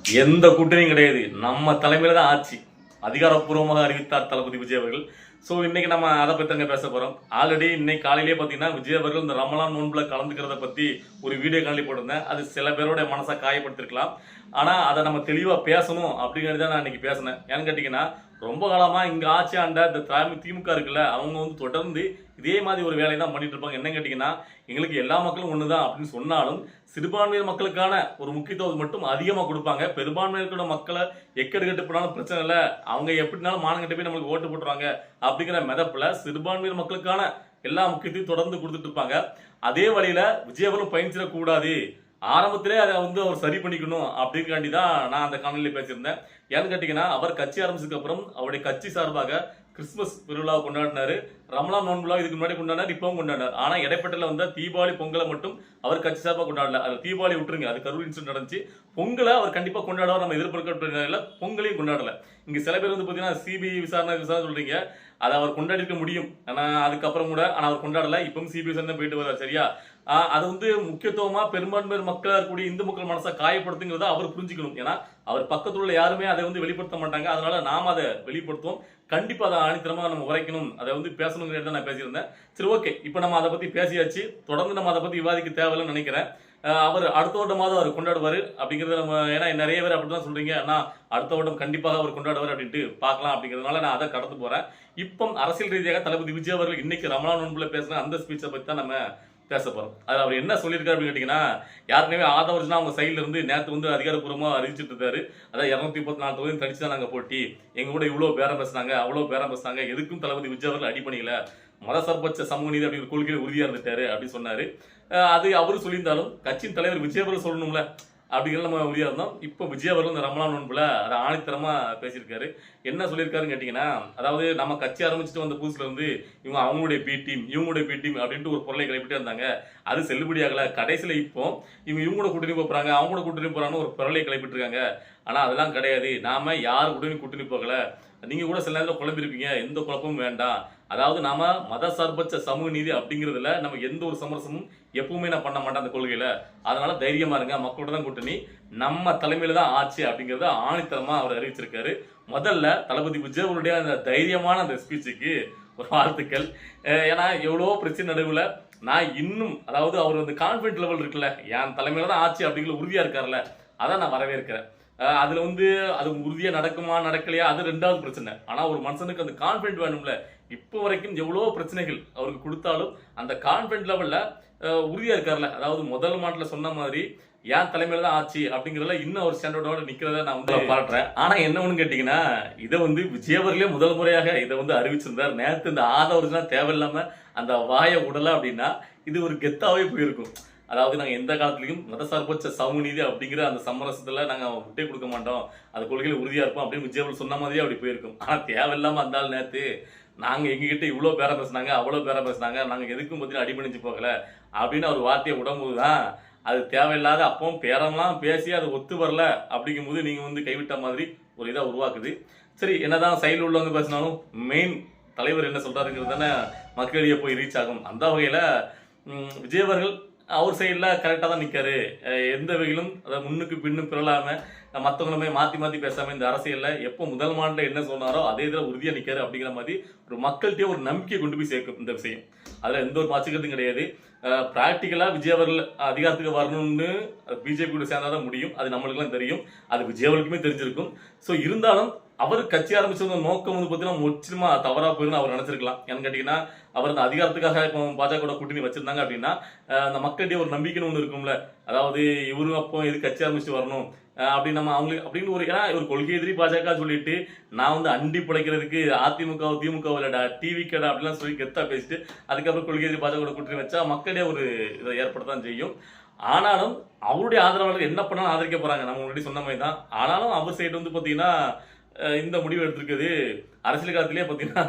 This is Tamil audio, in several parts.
எந்த கூட்டணியும் கிடையாது. நம்ம தலைமையில தான் ஆட்சி. அதிகாரப்பூர்வமாக அறிவித்தார் தளபதி விஜய் அவர்கள். ஸோ இன்னைக்கு நம்ம அதை பத்தி தாங்க பேச போறோம். ஆல்ரெடி இன்னைக்கு காலையிலேயே பார்த்தீங்கன்னா விஜய் அவர்கள் இந்த ரமலான் நோன்புல கலந்துக்கிறத பத்தி ஒரு வீடியோ காணொலி போட்டிருந்தேன். அது சில பேரோட மனசை காயப்படுத்திருக்கலாம். ஆனா அதை நம்ம தெளிவா பேசணும் அப்படிங்கிறது தான் நான் இன்னைக்கு பேசினேன். ஏன்னு கேட்டீங்கன்னா ரொம்ப காலமா இங்க ஆட்சி ஆண்ட இந்த திமுக இருக்குல்ல, அவங்க வந்து தொடர்ந்து இதே மாதிரி ஒரு வேலையை தான் பண்ணிட்டு இருப்பாங்க. என்ன கேட்டீங்கன்னா எங்களுக்கு எல்லா மக்களும் ஒண்ணுதான் அப்படின்னு சொன்னாலும் சிறுபான்மையினர் மக்களுக்கான ஒரு முக்கியத்துவம் மட்டும் அதிகமாக கொடுப்பாங்க. பெரும்பான்மையினர்களோட மக்களை எக்கெடு கெட்டு போனாலும் பிரச்சனை இல்லை, அவங்க எப்படினாலும் மானங்கிட்ட போய் நம்மளுக்கு ஓட்டு போட்டுருவாங்க அப்படிங்கிற மெதப்புல சிறுபான்மையினர் மக்களுக்கான எல்லா முக்கியத்தையும் தொடர்ந்து கொடுத்துட்டு இருப்பாங்க. அதே வழியில விஜயபுரம் பயணிச்சிடக்கூடாது, ஆரம்பத்திலே அதை வந்து அவர் சரி பண்ணிக்கணும் அப்படிங்காண்டி தான் நான் அந்த காணொலியில் பேசியிருந்தேன். ஏன்னு கேட்டீங்கன்னா அவர் கட்சி ஆரம்பிச்சதுக்கு அப்புறம் அவருடைய கட்சி சார்பாக கிறிஸ்துமஸ் பெருவிழாவை கொண்டாடினாரு, ரமலான் நோன்புலா இதுக்கு முன்னாடி கொண்டாடினார், இப்பவும் கொண்டாடினார். ஆனா இடைப்பட்டல வந்து தீபாவளி பொங்கலை மட்டும் அவர் கட்சி சார்பாக கொண்டாடல. அது தீபாவளி விட்டுருங்க, அது கரூர் இன்சிடென்ட் நடந்துச்சு. பொங்கலை அவர் கண்டிப்பா கொண்டாடுவார், நம்ம எதிர்பார்க்கல. பொங்கலையும் கொண்டாடல. இங்க சில பேர் வந்து பாத்தீங்கன்னா சிபிஐ விசாரணை சொல்றீங்க, அதை அவர் கொண்டாடி இருக்க முடியும். ஆனா அதுக்கப்புறம் கூட ஆனா அவர் கொண்டாடல. இப்பவும் சிபிஐ விசாரணை போயிட்டு வர்றாரு. சரியா? அது வந்து முக்கியத்துவமா பெரும்பான்மையர் மக்களா இருக்கக்கூடிய இந்து மக்கள் மனசை காயப்படுத்துங்கிறத அவர் புரிஞ்சுக்கணும். ஏன்னா அவர் பக்கத்துல உள்ள யாருமே அதை வந்து வெளிப்படுத்த மாட்டாங்க. அதனால நாம அதை வெளிப்படுத்துவோம். கண்டிப்பா அதை ஆணித்தரமா நம்ம உரைக்கணும், அதை வந்து பேசணுங்கிறத நான் பேசியிருந்தேன். சரி, ஓகே, இப்போ நம்ம அதை பத்தி பேசியாச்சு. தொடர்ந்து நம்ம அதை பத்தி விவாதிக்க தேவையில்லைன்னு நினைக்கிறேன். அவர் அடுத்த வருடமாவது அவர் கொண்டாடுவார் அப்படிங்கிறத நம்ம, ஏன்னா நிறைய பேர் அப்படிதான் சொல்றீங்க, ஆனால் அடுத்த வருடம் கண்டிப்பாக அவர் கொண்டாடுவார் அப்படின்ட்டு பார்க்கலாம் அப்படிங்கிறதுனால நான் அதை கடந்து போறேன். இப்போ அரசியல் ரீதியாக தளபதி விஜய் அவர்கள் இன்னைக்கு ரமலான் நோன்புல பேசின அந்த ஸ்பீச்சை பத்தி தான் நம்ம பேச போறோம். அது அவர் என்ன சொல்லியிருக்காரு அப்படின்னு கேட்டீங்கன்னா, யாருனவே ஆதவர்ஜனா அவங்க சைட்ல இருந்து நேற்று வந்து அதிகாரப்பூர்வமாக அறிவிச்சிட்டு இருக்காரு. அதாவது 234 தொகுதி தடிச்சு தான் நாங்கள் போட்டி, எங்க கூட இவ்வளோ பேரம் பேசினாங்க, அவ்வளோ பேரம் பேசினாங்க, எதுக்கும் தளபதி விஜய் அவர்கள் அடிப்பணியில மதசார்பற்ற சமூக நீதி அப்படிங்கிற கொள்கையில் உறுதியா இருந்துட்டாரு அப்படின்னு சொன்னாரு. அது அவரு சொல்லியிருந்தாலும் கட்சியின் தலைவர் விஜய் அவர்கள் சொல்லணும்ல அப்படிங்கிற நம்ம உறுதியா இருந்தோம். இப்போ விஜய் அவர்கள் இந்த ரமலான் நோன்புல அதை ஆணித்தரமா பேசியிருக்காரு. என்ன சொல்லியிருக்காருன்னு கேட்டீங்கன்னா, அதாவது நம்ம கட்சி ஆரம்பிச்சுட்டு வந்த புதுசுல இருந்து இவங்க அவங்களுடைய பி டீம், இவங்களுடைய பி டீம் அப்படின்ட்டு ஒரு பொருளை கிளப்பிட்டே இருந்தாங்க. அது செல்லுபடியாகல. கடைசியில இப்போ இவங்களோட கூட்டணி போறாங்க, அவங்களோட கூட்டணி போறான்னு ஒரு பொருளை கிளப்பிட்டு இருக்காங்க. ஆனா அதெல்லாம் கிடையாது. நாம யார் கூட்டணி போகல. நீங்க கூட சில நேரத்தில் குழம்பிருப்பீங்க, எந்த குழப்பமும் வேண்டாம். அதாவது நாம மத சார்பற்ற சமூக நீதி அப்படிங்கிறதுல நம்ம எந்த ஒரு சமரசமும் எப்பவுமே நான் பண்ண மாட்டேன் அந்த கொள்கையில. அதனால தைரியமா இருங்க, மக்களோட தான் கூட்டணி, நம்ம தலைமையில தான் ஆட்சி அப்படிங்கறத ஆணித்தரமா அவர் அறிவிச்சிருக்காரு. முதல்ல தளபதி விஜய் அவருடைய அந்த தைரியமான அந்த ஸ்பீச்சுக்கு ஒரு வாழ்த்துக்கள். ஏன்னா எவ்வளவோ பிரச்சனை நடுவுல நான் இன்னும், அதாவது அவர் வந்து கான்பிடன்ட் லெவல் இருக்குல்ல, என் தலைமையில தான் ஆட்சி அப்படிங்கிற உறுதியா இருக்காருல்ல, அதான் நான் வரவேற்கிறேன். அதுல வந்து அது உறுதியா நடக்குமா நடக்கலையா அது ரெண்டாவது பிரச்சனை. ஆனா ஒரு மனுஷனுக்கு அந்த கான்பிடன்ட் வேணும்ல. இப்போ வரைக்கும் எவ்வளவோ பிரச்சனைகள் அவருக்கு கொடுத்தாலும் அந்த கான்பிடன்ட் லெவல்ல உறுதியா இருக்காருல்ல. அதாவது முதல் மாட்டுல சொன்ன மாதிரி என் தலைமையில தான் ஆட்சி அப்படிங்கிறதுல இன்னும் ஒரு ஸ்டாண்டர்டோட நிக்கிறத நான் வந்து பாடுறேன். ஆனா என்ன ஒண்ணு கேட்டீங்கன்னா, இதை வந்து விஜய் அவர்களே முதல் முறையாக இதை வந்து அறிவிச்சிருந்தார். நேற்று இந்த ஆதவர்லாம் தேவையில்லாம அந்த வாயை உடல அப்படின்னா இது ஒரு கெத்தாவே போயிருக்கும். அதாவது நாங்கள் எந்த காலத்துலையும் மதசார்பற்ற சமூக நீதி அப்படிங்கிற அந்த சமரசத்தில் நாங்கள் விட்டே கொடுக்க மாட்டோம், அது கொள்கையில் உறுதியாக இருப்போம் அப்படின்னு விஜய் அவர்கள் சொன்ன மாதிரியே அப்படி போயிருக்கும். ஆனால் தேவையில்லாமல் அந்த ஆள் நேற்று நாங்கள் எங்ககிட்ட இவ்வளோ பேரம் பேசினாங்க, அவ்வளோ பேரம் பேசினாங்க, நாங்கள் எதுக்கும் பற்றி அடிபணிஞ்சு போகலை அப்படின்னு அவர் வார்த்தையை விடும்போது தான் அது தேவையில்லாத அப்பவும் பேரம்லாம் பேசி அது ஒத்து வரல அப்படிங்கும்போது நீங்கள் வந்து கைவிட்ட மாதிரி ஒரு இதாக உருவாக்குது. சரி, என்னதான் சைடில் உள்ளவங்க பேசினாலும் மெயின் தலைவர் என்ன சொல்கிறாருங்கிறது தானே மக்களிடையே போய் ரீச் ஆகும். அந்த வகையில் விஜய் அவர்கள் அவர் சைடில் கரெக்டாக தான் நிற்காரு. எந்த வகையிலும் அதை முன்னுக்கு பின்னும் பிறலாமல் மற்றவங்களுமே மாற்றி மாற்றி பேசாமல் இந்த அரசியலில் எப்போ முதல் மாநில என்ன சொன்னாரோ அதே இதில் உறுதியாக நிற்காரு அப்படிங்கிற மாதிரி ஒரு மக்கள்கிட்டயே ஒரு நம்பிக்கையை கொண்டு போய் சேர்க்கும் இந்த விஷயம். அதில் எந்த ஒரு மாற்றுக்கிறதும் கிடையாது. ப்ராக்டிக்கலாக விஜய் அவர்கள் அதிகாரத்துக்கு வரணும்னு பிஜேபி கூட சேர்ந்தாதான் முடியும். அது நம்மளுக்குலாம் தெரியும், அது விஜய் அவர்களுக்குமே தெரிஞ்சிருக்கும். ஸோ இருந்தாலும் அவர் கட்சி ஆரம்பிச்ச நோக்கம் வந்து பார்த்தீங்கன்னா முற்றிலுமா தவறாக போயிருந்து அவர் நினைச்சிருக்கலாம். ஏன்னு கேட்டீங்கன்னா அவர் அந்த அதிகாரத்துக்காக இப்போ பாஜக கூட்டணி வச்சிருந்தாங்க அப்படின்னா அந்த மக்களிடையே ஒரு நம்பிக்கைன்னு ஒன்று இருக்கும்ல. அதாவது இவரும் அப்போ இது கட்சி ஆரம்பிச்சு வரணும் அப்படின்னு நம்ம அவங்களுக்கு அப்படின்னு ஒரு, ஏன்னா ஒரு கொள்கை எதிரி பாஜக சொல்லிட்டு நான் வந்து அண்டி பிழைக்கிறதுக்கு அதிமுக திமுக இல்லடா டிவி கடா அப்படிலாம் சொல்லி கெத்தா பேசிட்டு அதுக்கப்புறம் கொள்கை எதிரி பாஜக கூட்டணி வச்சா மக்களிடையே ஒரு இதை ஏற்படத்தான் செய்யும். ஆனாலும் அவருடைய ஆதரவாளர்கள் என்ன பண்ணாலும் ஆதரிக்க போறாங்க, நம்ம முன்னாடி சொன்ன மாதிரி தான். ஆனாலும் அவர் சைடு வந்து பார்த்தீங்கன்னா இந்த முடிவு எடுத்திருக்கிறது அரசியல் காலத்திலேயே பார்த்தீங்கன்னா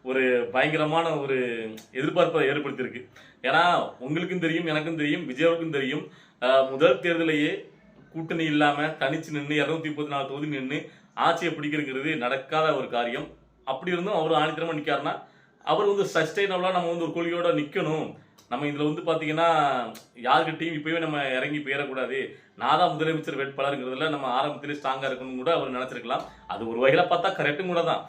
ஒரு பயங்கரமான ஒரு எதிர்பார்ப்பை ஏற்படுத்தியிருக்கு. ஏன்னா உங்களுக்கும் தெரியும், எனக்கும் தெரியும், விஜயாவுக்கும் தெரியும், முதல் தேர்தலையே கூட்டணி இல்லாமல் தனிச்சு நின்று 234 தொகுதி நின்று ஆட்சியை பிடிக்கிறதுங்கிறது நடக்காத ஒரு காரியம். அப்படி இருந்தும் அவர் ஆணித்தரமாக நிற்காருன்னா அவர் வந்து சஸ்டைனபிளா நம்ம வந்து ஒரு கொள்கையோட நிக்கணும். நம்ம இதுல வந்து பாத்தீங்கன்னா யாருக்கிட்டையும் இப்பவே நம்ம இறங்கி போயிடக்கூடாது. நான் தான் முதலமைச்சர் வேட்பாளருங்கிறதுல நம்ம ஆரம்பத்திலே ஸ்ட்ராங்கா இருக்கணும்னு கூட அவர் நினைச்சிருக்கலாம். அது ஒரு வகையில பார்த்தா கரெக்டும் கூட தான்.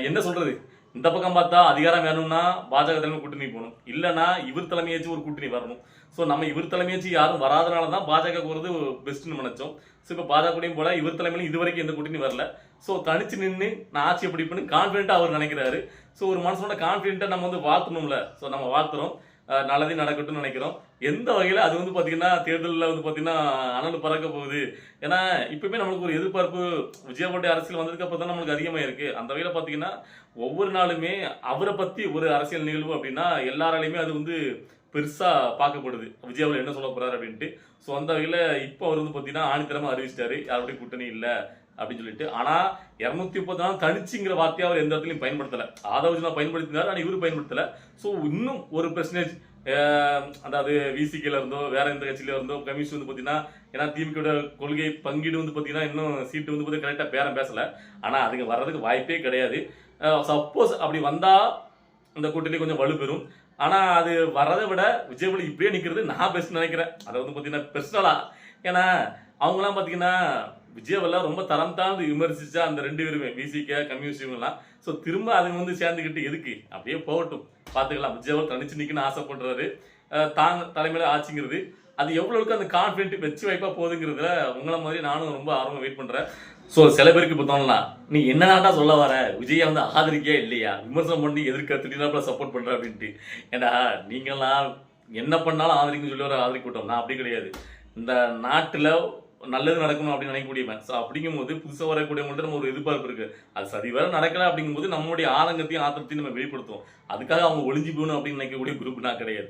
என்ன சொல்றது? இந்த பக்கம் பார்த்தா அதிகாரம் வேணும்னா பாஜக தலைமை கூட்டணி போகணும். இல்லைன்னா இவர் தலைமையாச்சும் ஒரு கூட்டணி வரணும். ஸோ நம்ம இவர் தலைமையாச்சும் யாரும் வராதனால தான் பாஜக போகிறது பெஸ்ட்னு நினைச்சோம். ஸோ இப்போ பாஜக கூடயும் போல இவர் தலைமையிலும் இது வரைக்கும் எந்த கூட்டணி வரல. ஸோ தனிச்சு நின்று நான் ஆட்சி பிடிப்பேன்னு கான்ஃபிடென்ட்டாக அவர் நினைக்கிறாரு. ஸோ ஒரு மனசோட கான்ஃபிடென்ட்டாக நம்ம வந்து வாழ்த்தணும்ல. ஸோ நம்ம வாழ்த்துறோம். நல்லதே நடக்கட்டும்னு நினைக்கிறோம். எந்த வகையில் அது வந்து பார்த்தீங்கன்னா தேர்தலில் வந்து பார்த்தீங்கன்னா அனல் பறக்க போகுது. ஏன்னா இப்பவுமே நம்மளுக்கு ஒரு எதிர்பார்ப்பு விஜயபாண்டி அரசியல் வந்ததுக்கு அப்புறம் தான் நம்மளுக்கு அதிகமாக இருக்கு. அந்த வகையில் பார்த்தீங்கன்னா ஒவ்வொரு நாளுமே அவரை பற்றி ஒரு அரசியல் நிகழ்வு அப்படின்னா எல்லாராலையுமே அது வந்து பெருசா பார்க்கப்படுது. விஜய் என்ன சொல்ல போறாரு அப்படின்ட்டு. ஸோ அந்த வகையில் இப்போ அவர் வந்து பார்த்தீங்கன்னா ஆணித்தரமா அறிவிச்சிட்டாரு யாருடைய கூட்டணி இல்லை அப்படின்னு சொல்லிட்டு. ஆனா 230 நாள் தனிச்சுங்கிற வார்த்தையை அவர் எந்த இடத்துலையும் பயன்படுத்தல. ஆதவஜனா பயன்படுத்தினார், ஆனா இவரு பயன்படுத்தல. ஸோ இன்னும் ஒரு பெர்சன்டேஜ் அதாவது விசிகேல இருந்தோ வேற எந்த கட்சியில இருந்தோ கமிஷன் வந்து பாத்தீங்கன்னா, ஏன்னா திமுக கொள்கை பங்கீடு வந்து பாத்தீங்கன்னா இன்னும் சீட்டு வந்து பாத்தீங்கன்னா கரெக்டா பேரம் பேசல. ஆனா அதுக்கு வர்றதுக்கு வாய்ப்பே கிடையாது. சப்போஸ் அப்படி வந்தா இந்த கூட்டணி கொஞ்சம் வலுப்பெறும். ஆனா அது வர்றதை விட விஜய் இப்படியே நிக்கிறது நான் பெஸ்ட் நினைக்கிறேன். அதை வந்து பாத்தீங்கன்னா பெர்சனலா. ஏன்னா அவங்கலாம் பாத்தீங்கன்னா விஜயவெல்லாம் ரொம்ப தரம் தாழ்ந்து விமர்சிச்சா அந்த 2 பேருமே விசிக கம்யூனிஸ்ட் இவங்கலாம். ஸோ திரும்ப அதுங்க வந்து சேர்ந்துக்கிட்டு எதுக்கு அப்படியே போகட்டும் பார்த்துக்கலாம். விஜயவல் தனிச்சு நிற்கணும்னு ஆசைப்படுறாரு. தாங்க தலைமையில ஆட்சிங்கிறது அது எவ்வளவுக்கு அந்த கான்ஃபிடென்ட் வச்சு வைப்பா போகுதுங்கிறதுல உங்களை மாதிரி நானும் ரொம்ப ஆர்வம் வெயிட் பண்றேன். ஸோ சில பேருக்கு இப்போ தோணலாம், நீ என்னடா சொல்ல வர, விஜயை வந்து ஆதரிக்கே இல்லையா, விமர்சனம் பண்ணி எதிர்க்க திடீர்னு சப்போர்ட் பண்ற அப்படின்ட்டு. ஏண்டா நீங்களாம் என்ன பண்ணாலும் ஆதரிக்குன்னு சொல்லி வர ஆதரிக்க கூட்டம் நான் அப்படி கிடையாது. இந்த நாட்டில் நல்லது நடக்கணும் அப்படின்னு நினைக்கக்கூடியவன். ஸோ அப்படிங்கும்போது புதுசாக வரக்கூடியவங்கள்ட்ட நம்ம ஒரு எதிர்பார்ப்பு இருக்கு. அது சரி வேற நடக்கல அப்படிங்கும்போது நம்மளுடைய ஆதங்கத்தையும் ஆத்திரத்தையும் நம்ம வெளிப்படுத்துவோம். அதுக்காக அவங்க ஒளிஞ்சு போகணும் அப்படின்னு நினைக்கக்கூடிய குரூப் நான் கிடையாது.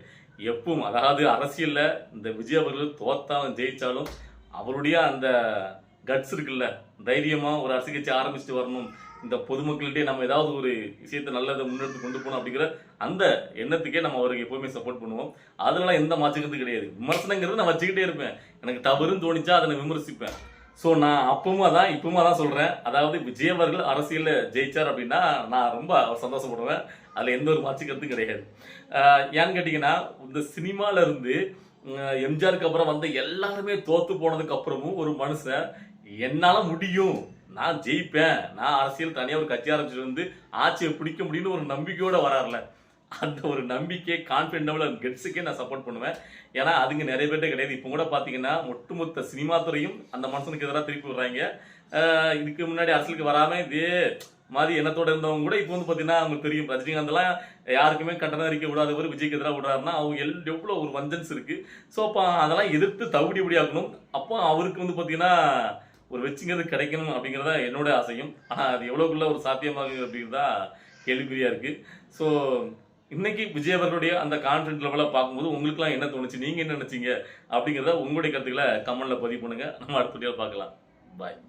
எப்பவும் அதாவது அரசியல்ல இந்த விஜய் அவர்கள் தோத்தாலும் ஜெயிச்சாலும் அவருடைய அந்த கட்ஸ் இருக்குல்ல, தைரியமா ஒரு அரசியல் கட்சி ஆரம்பிச்சுட்டு வரணும், இந்த பொதுமக்கள்கிட்டே நம்ம ஏதாவது ஒரு விஷயத்தை நல்லதை முன்னெடுத்து கொண்டு போகணும் அப்படிங்கிற அந்த எண்ணத்துக்கே நம்ம அவருக்கு எப்பவுமே சப்போர்ட் பண்ணுவோம். அதனால எந்த மாற்றத்துக்கும் கிடையாது. விமர்சனங்கிறது நான் வச்சுக்கிட்டே இருப்பேன். எனக்கு தவறுன்னு தோணிச்சா அதை நான் விமர்சிப்பேன். ஸோ நான் அப்பவும் அதான் இப்பவும் அதான் சொல்றேன். அதாவது விஜய் அவர்கள் அரசியல்ல ஜெயிச்சார் அப்படின்னா நான் ரொம்ப சந்தோஷப்படுவேன். அதுல எந்த ஒரு மாற்றுக்கிறதும் கிடையாது. ஏன்னு கேட்டீங்கன்னா இந்த சினிமால இருந்து எம்ஜிஆருக்கு அப்புறம் வந்த எல்லாருமே தோத்து போனதுக்கு அப்புறமும் ஒரு மனுஷன் என்னால முடியும், நான் ஜெயிப்பேன், நான் அரசியல் தனியாக ஒரு கட்சி ஆரம்பிச்சுட்டு வந்து ஆட்சியை பிடிக்க முடியும்னு ஒரு நம்பிக்கையோட வராருல, அந்த ஒரு நம்பிக்கை கான்ஃபிடென்டபிள் கெட்ஸுக்கே நான் சப்போர்ட் பண்ணுவேன். ஏன்னா அதுங்க நிறைய பேர்ட்டே கிடையாது. இப்போ கூட பார்த்தீங்கன்னா ஒட்டுமொத்த சினிமா துறையும் அந்த மனுஷனுக்கு எதிராக திருப்பி விடுறாங்க. இதுக்கு முன்னாடி அரசியலுக்கு வராமல் இதே மாதிரி எண்ணத்தோட இருந்தவங்க கூட இப்போ வந்து பார்த்தீங்கன்னா அவங்களுக்கு தெரியும் ரஜினிகாந்த்லாம் யாருக்குமே கண்டனம் அறிக்கை விடாதவர் விஜய்க்கு எதிராக விடுறாருன்னா அவங்க எவ்வளோ ஒரு வஞ்சன்ஸ் இருக்கு. ஸோ அப்போ அதெல்லாம் எதிர்த்து தவிடிபடியாக்கணும். அப்போ அவருக்கு வந்து பார்த்தீங்கன்னா ஒரு வெற்றிங்கிறது கிடைக்கணும் அப்படிங்கிறதா என்னோட ஆசையும். ஆனால் அது எவ்வளோக்குள்ள ஒரு சாத்தியமாகுது அப்படிங்கிறதா கேள்விக்குறியா இருக்கு. ஸோ இன்னைக்கு விஜய் அவர்களுடைய அந்த கான்ஃபிடன்ட் லெவலாக பார்க்கும்போது உங்களுக்குலாம் என்ன தோணுச்சு, நீங்கள் என்ன நினைச்சீங்க அப்படிங்கிறத உங்களுடைய கருத்துக்களை கமெண்ட்ல பதிவு பண்ணுங்க. நம்ம அடுத்த வீடியோவில் பார்க்கலாம். பாய்.